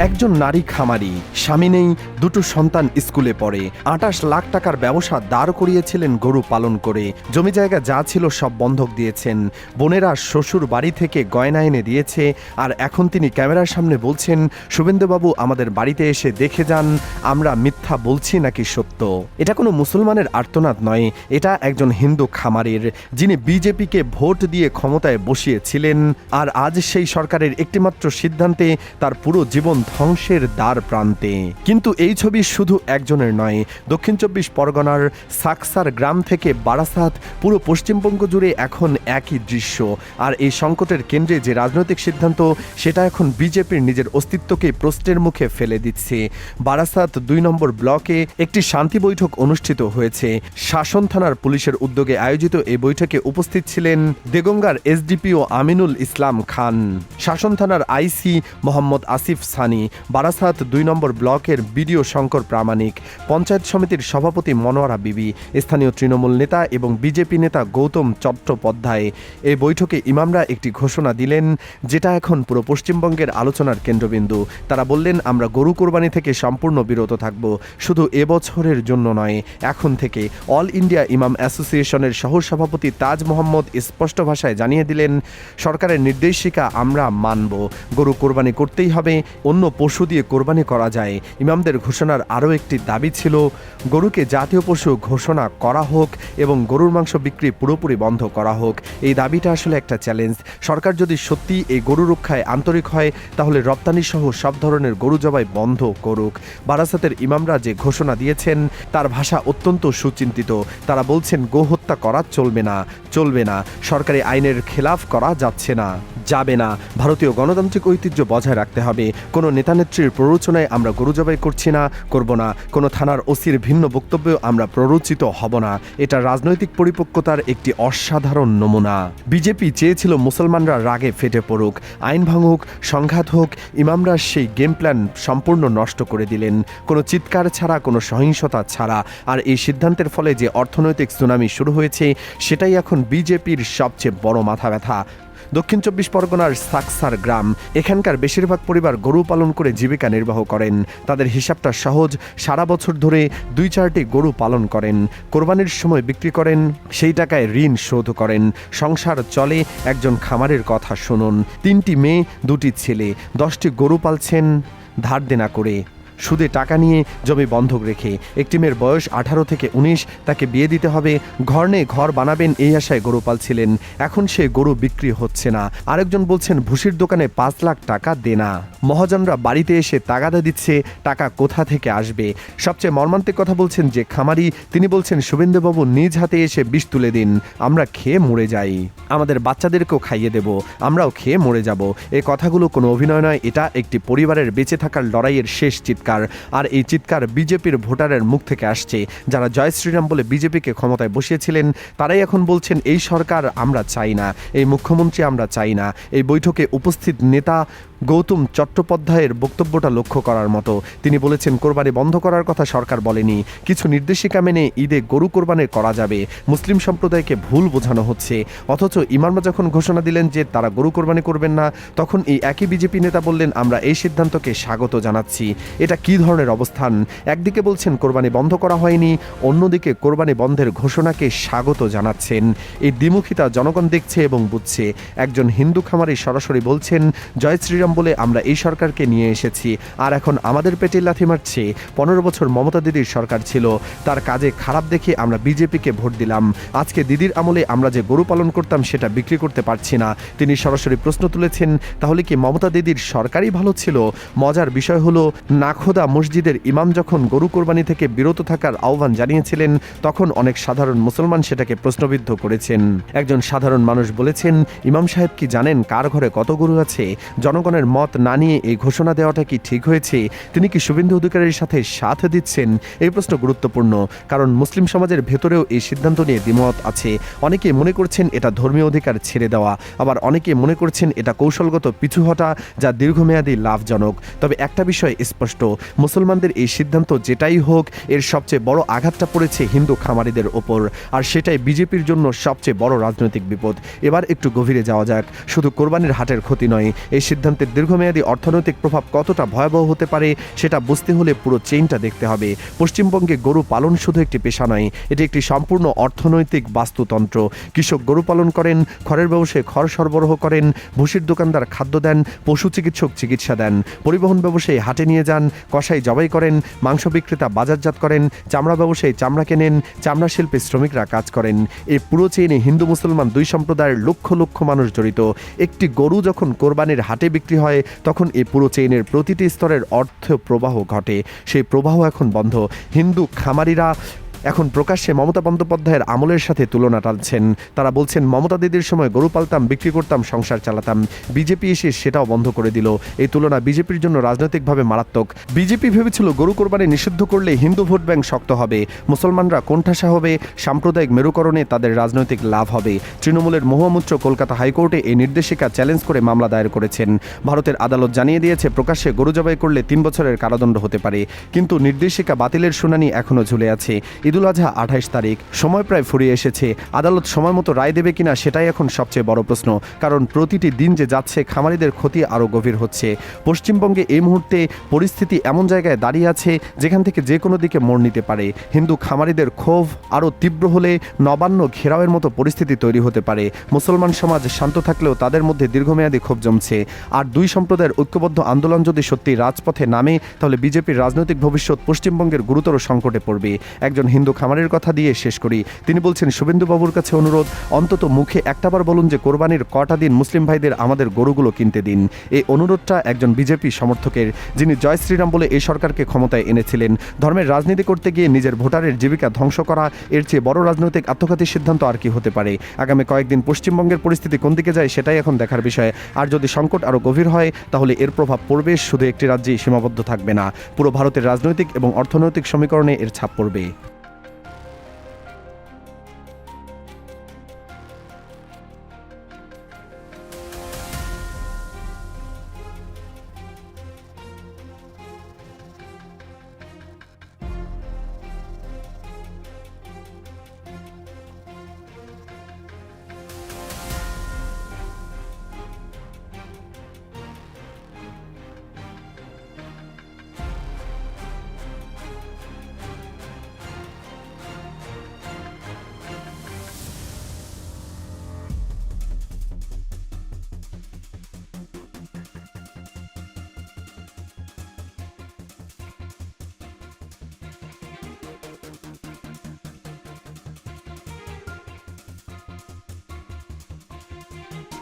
একজন নারী খামারি, স্বামী নেই, দুটো সন্তান স্কুলে পড়ে, ২৮ লাখ টাকার ব্যবসা দাঁড় করিয়েছিলেন গরু পালন করে। জমি জায়গা যা ছিল সব বন্ধক দিয়েছেন। বোনেরা শ্বশুর বাড়ি থেকে গয়না এনে দিয়েছে, আর এখন তিনি ক্যামেরার সামনে বলছেন, শুভেন্দুবাবু আমাদের বাড়িতে এসে দেখে যান আমরা মিথ্যা বলছি নাকি সত্য। এটা কোনো মুসলমানের আর্তনাদ নয়, এটা একজন হিন্দু খামারের, যিনি বিজেপিকে ভোট দিয়ে ক্ষমতায় বসিয়েছিলেন, আর আজ সেই সরকারের একটিমাত্র সিদ্ধান্তে তার পুরো জীবন ধ্বংসের দ্বার প্রান্তে। কিন্তু এই ছবি শুধু একজনের নয়। দক্ষিণ ২৪ পরগনার সাকসার গ্রাম থেকে বারাসাত, পুরো পশ্চিমবঙ্গ জুড়ে এখন একই দৃশ্য। আর এই সংকটের কেন্দ্রে যে রাজনৈতিক সিদ্ধান্ত, সেটা এখন বিজেপির নিজের অস্তিত্বকে প্রশ্নের মুখে ফেলে দিচ্ছে। বারাসাত ২ নম্বর ব্লকে একটি শান্তি বৈঠক অনুষ্ঠিত হয়েছে। শাসন থানার পুলিশের উদ্যোগে আয়োজিত এই বৈঠকে উপস্থিত ছিলেন দেগঙ্গার এসডিপিও আমিনুল ইসলাম খান, শাসন থানার আইসি মোহাম্মদ আসিফ সানি, বারাসাত ২ নম্বর ব্লকের বিডিও শঙ্কর প্রামাণিক, পঞ্চায়েত সমিতির সভাপতি মনোয়ারা বিবি, স্থানীয় তৃণমূল নেতা এবং বিজেপি নেতা গৌতম চট্টোপাধ্যায়। এই বৈঠকে ইমামরা একটি ঘোষণা দিলেন, যেটা এখন পুরো পশ্চিমবঙ্গের আলোচনার কেন্দ্রবিন্দু। তারা বললেন, আমরা গরু কোরবানি থেকে সম্পূর্ণ বিরত থাকব, শুধু এবছরের জন্য নয়, এখন থেকে। অল ইন্ডিয়া ইমাম অ্যাসোসিয়েশনের সহসভাপতি তাজ মোহাম্মদ স্পষ্ট ভাষায় জানিয়ে দিলেন, সরকারের নির্দেশিকা আমরা মানব, গরু কোরবানি করতেই হবে, অন্য পশু দিয়ে কোরবানি করা যায়। ইমামদের ঘোষণার আরও একটি দাবি ছিল, গরুকে জাতীয় পশু ঘোষণা করা হোক এবং গরুর মাংস বিক্রি পুরোপুরি বন্ধ করা হোক। এই দাবিটা আসলে একটা চ্যালেঞ্জ। সরকার যদি সত্যি এই গরু রক্ষায় আন্তরিক হয়, তাহলে রপ্তানি সহ সব ধরনের গরু জবাই বন্ধ করুক। বারাসাতের ইমামরা যে ঘোষণা দিয়েছেন, তার ভাষা অত্যন্ত সুচিন্তিত। তারা বলছেন, গোহত্যা করা চলবে না, চলবে না, সরকারি আইনের খেলাফ করা যাচ্ছে না, যাবে না। ভারতীয় গণতান্ত্রিক ঐতিহ্য বজায় রাখতে হবে। কোনো নেতানেত্রীর প্ররোচনায় আমরা গরু জবাই করছি না, করব না। কোনো থানার ওসির ভিন্ন বক্তব্যেও আমরা প্ররোচিত হব না। এটা রাজনৈতিক পরিপক্কতার একটি অসাধারণ নমুনা। বিজেপি চেয়েছিল মুসলমানরা রাগে ফেটে পড়ুক, আইন ভাঙুক, সংঘাত হোক। ইমামরা সেই গেম প্ল্যান সম্পূর্ণ নষ্ট করে দিলেন, কোনো চিৎকার ছাড়া, কোনো সহিংসতা ছাড়া। আর এই সিদ্ধান্তের ফলে যে অর্থনৈতিক সুনামি শুরু হয়েছে, সেটাই এখন বিজেপির সবচেয়ে বড় মাথা ব্যথা। দক্ষিণ ২৪ পরগনার সাকসার গ্রাম, এখানকার বেশিরভাগ পরিবার গরু পালন করে জীবিকা নির্বাহ করেন। তাদের হিসাবটা সহজ, সারা বছর ধরে ২-৪টি গরু পালন করেন, কোরবানির সময় বিক্রি করেন, সেই টাকায় ঋণ শোধ করেন, সংসার চলে। একজন খামারের কথা শুনুন, ৩টি মেয়ে, 2টি ছেলে, 10টি গরু পালছেন ধার দেনা করে, সুদে টাকা নিয়ে, জমি বন্ধক রেখে। একটি মেয়ের বয়স 18 থেকে 19, তাকে বিয়ে দিতে হবে, ঘর নেই, ঘর বানাবেন এই আশায় গরু পালছিলেন। এখন সে গরু বিক্রি হচ্ছে না। আরেকজন বলছেন, ভুসির দোকানে 5 লাখ টাকা দেনা, মহাজনরা বাড়িতে এসে তাগাদা দিচ্ছে, টাকা কোথা থেকে আসবে। সবচেয়ে মর্মান্তিক কথা বলছেন যে খামারি, তিনি বলছেন, শুভেন্দুবাবু নিজ হাতে এসে বিষ তুলে দিন, আমরা খেয়ে মরে যাই, আমাদের বাচ্চাদেরকেও খাইয়ে দেব, আমরাও খেয়ে মরে যাব। এই কথাগুলো কোনো অভিনয় নয়, এটা একটি পরিবারের বেঁচে থাকার লড়াইয়ের শেষ চিৎকার। আর এই চিৎকার বিজেপির ভোটারের মুখ থেকে আসছে, যারা জয় শ্রীরাম বলে বিজেপিকে ক্ষমতায় বসিয়েছিলেন। তারাই এখন বলছেন, এই সরকার আমরা চাই না, এই মুখ্যমন্ত্রী আমরা চাই না। এই বৈঠকে উপস্থিত নেতা গৌতম চট্টোপাধ্যায়ের বক্তব্যটা লক্ষ্য করার মতো। তিনি বলেছেন, কোরবানি বন্ধ করার কথা সরকার বলেনি, কিছু নির্দেশিকা মেনে ঈদে গরু কোরবানি করা যাবে। মুসলিম সম্প্রদায়কে ভুল বোঝানো হচ্ছে। অথচ ইমামরা যখন ঘোষণা দিলেন যে তারা গরু কোরবানি করবেন না, তখন এই একই বিজেপি নেতা বললেন, আমরা এই সিদ্ধান্তকে স্বাগত জানাচ্ছি। এটা কি ধরনের অবস্থান? একদিকে বলছেন কোরবানি বন্ধ করা হয়নি, অন্যদিকে কোরবানি বন্ধের ঘোষণাকে স্বাগত জানাচ্ছেন। এই দ্বিমুখিতা জনগণ দেখছে এবং বুঝছে। একজন হিন্দু খামারি সরাসরি বলছেন, জয় শ্রীরাম বলে আমরা এই সরকারকে নিয়ে এসেছি, আর এখন আমাদের পেটে লাথি মারছে। 15 বছর মমতা দিদির সরকার ছিল, তার কাজে খারাপ দেখে আমরা বিজেপিকে ভোট দিলাম। আজকে দিদির আমলে আমরা যে গরু পালন করতাম সেটা বিক্রি করতে পারছি না। তিনি সরাসরি প্রশ্ন তুলেছেন, তাহলে কি মমতা দিদির সরকারই ভালো ছিল? মজার বিষয় হলো, নাখোদা মসজিদের ইমাম যখন গরু কোরবানি থেকে বিরত থাকার আহ্বান জানিয়েছিলেন, তখন অনেক সাধারণ মুসলমান সেটাকে প্রশ্নবিদ্ধ করেছেন। একজন সাধারণ মানুষ বলেছেন, ইমাম সাহেব কি জানেন কার ঘরে কত গরু আছে? জনগণের মত না নিয়ে এই ঘোষণা দেওয়াটা কি ঠিক হয়েছে? তিনি কি শুভেন্দু অধিকারীর সাথে সাথ দিচ্ছেন? এই প্রশ্ন গুরুত্বপূর্ণ, কারণ মুসলিম সমাজের ভেতরেও এই সিদ্ধান্ত নিয়ে দ্বিমত আছে। অনেকে মনে করছেন এটা ধর্মীয় অধিকার ছেড়ে দেওয়া, আবার অনেকে মনে করছেন এটা কৌশলগত পিছু হটা, যা দীর্ঘমেয়াদী লাভজনক। তবে একটা বিষয় স্পষ্ট, মুসলমানদের এই সিদ্ধান্ত যেটাই হোক, এর সবচেয়ে বড় আঘাতটা পড়েছে হিন্দু খামারিদের ওপর, আর সেটাই বিজেপির জন্য সবচেয়ে বড় রাজনৈতিক বিপদ। এবার একটু গভীরে যাওয়া যাক। শুধু কোরবানির হাটের ক্ষতি নয়, এই সিদ্ধান্তের রাজনীতির দীর্ঘমেয়াদী অর্থনৈতিক প্রভাব কতটা ভয়াবহ হতে পারে সেটা বুঝতে হলে পুরো চেইনটা দেখতে হবে। পশ্চিমবঙ্গে গরু পালন শুধু একটি পেশা নয়, এটি একটি সম্পূর্ণ অর্থনৈতিক বাস্তুতন্ত্র। কৃষক গরু পালন করেন, খড়ের ব্যবসায়ী খড় সরবরাহ করেন, ভুসির দোকানদার খাদ্য দেন, পশু চিকিৎসক চিকিৎসা দেন, পরিবহন ব্যবসায়ী হাটে নিয়ে যান, কসাই জবাই করেন, মাংস বিক্রেতা বাজারজাত করেন, চামড়া ব্যবসায়ী চামড়া কেনেন, চামড়া শিল্পে শ্রমিকরা কাজ করেন। এই পুরো চেইনে হিন্দু মুসলমান দুই সম্প্রদায়ের লক্ষ লক্ষ মানুষ জড়িত। একটি গরু যখন কোরবানির হাটে বিক্রি হয় তখন এই পুরো চেইনের প্রতিটি স্তরের অর্থ প্রবাহ ঘটে। সেই প্রবাহ এখন বন্ধ। হিন্দু খামারিরা এখন প্রকাশ্যে মমতা বন্দ্যোপাধ্যায়ের আমলের সাথে তুলনা টানছেন। তারা বলছেন, মমতা দিদির সময় গরু পালতাম, বিক্রি করতাম, সংসার চালাতাম। বিজেপি এসে সেটাও বন্ধ করে দিল। এই তুলনা বিজেপির জন্য রাজনৈতিকভাবে মারাত্মক। বিজেপি ভেবেছিল গরু কোরবানি নিষিদ্ধ করলে হিন্দু ভোট ব্যাংক শক্ত হবে, মুসলমানরা কোণঠাসা হবে, সাম্প্রদায়িক মেরুকরণে তাদের রাজনৈতিক লাভ হবে। তৃণমূলের মহামূত্র কলকাতা হাইকোর্টে এই নির্দেশিকা চ্যালেঞ্জ করে মামলা দায়ের করেছেন। ভারতের আদালত জানিয়ে দিয়েছে, প্রকাশ্যে গরু জবাই করলে 3 বছরের কারাদণ্ড হতে পারে। কিন্তু নির্দেশিকা বাতিলের শুনানি এখনও ঝুলে আছে। ঈদুল আজহা 28 তারিখ, সময় প্রায় ফুরিয়ে এসেছে। আদালত সময় মতো রায় দেবে কিনা সেটাই এখন সবচেয়ে বড় প্রশ্ন। কারণ প্রতিটি দিন যে যাচ্ছে খামারিদের ক্ষতি আরও গভীর হচ্ছে। পশ্চিমবঙ্গে এই মুহূর্তে পরিস্থিতি এমন জায়গায় দাঁড়িয়ে আছে যেখান থেকে যে কোনো দিকে মোড় নিতে পারে। হিন্দু খামারিদের ক্ষোভ আরও তীব্র হলে নবান্ন ঘেরাওয়ের মতো পরিস্থিতি তৈরি হতে পারে। মুসলমান সমাজ শান্ত থাকলেও তাদের মধ্যে দীর্ঘমেয়াদী ক্ষোভ জমছে। আর দুই সম্প্রদায়ের ঐক্যবদ্ধ আন্দোলন যদি সত্যি রাজপথে নামে তাহলে বিজেপির রাজনৈতিক ভবিষ্যৎ পশ্চিমবঙ্গের গুরুতর সংকটে পড়বে। একজন হিন্দু খামারের কথা দিয়ে শেষ করি। তিনি বলছেন, শুভেন্দুবাবুর কাছে অনুরোধ, অন্তত মুখে একটাবার বলুন যে কোরবানির কটা দিন মুসলিম ভাইদের আমাদের গরুগুলো কিনতে দিন। এই অনুরোধটা একজন বিজেপি সমর্থকের, যিনি জয় শ্রীরাম বলে এই সরকারকে ক্ষমতায় এনেছিলেন। ধর্মের রাজনীতি করতে গিয়ে নিজের ভোটারের জীবিকা ধ্বংস করা, এর চেয়ে বড় রাজনৈতিক আত্মঘাতী সিদ্ধান্ত আর কি হতে পারে? আগামী কয়েকদিন পশ্চিমবঙ্গের পরিস্থিতি কোন দিকে যায় সেটাই এখন দেখার বিষয়। আর যদি সংকট আরও গভীর হয় তাহলে এর প্রভাব পড়বে শুধু একটি রাজ্যেই সীমাবদ্ধ থাকবে না, পুরো ভারতের রাজনৈতিক এবং অর্থনৈতিক সমীকরণে এর ছাপ পড়বে।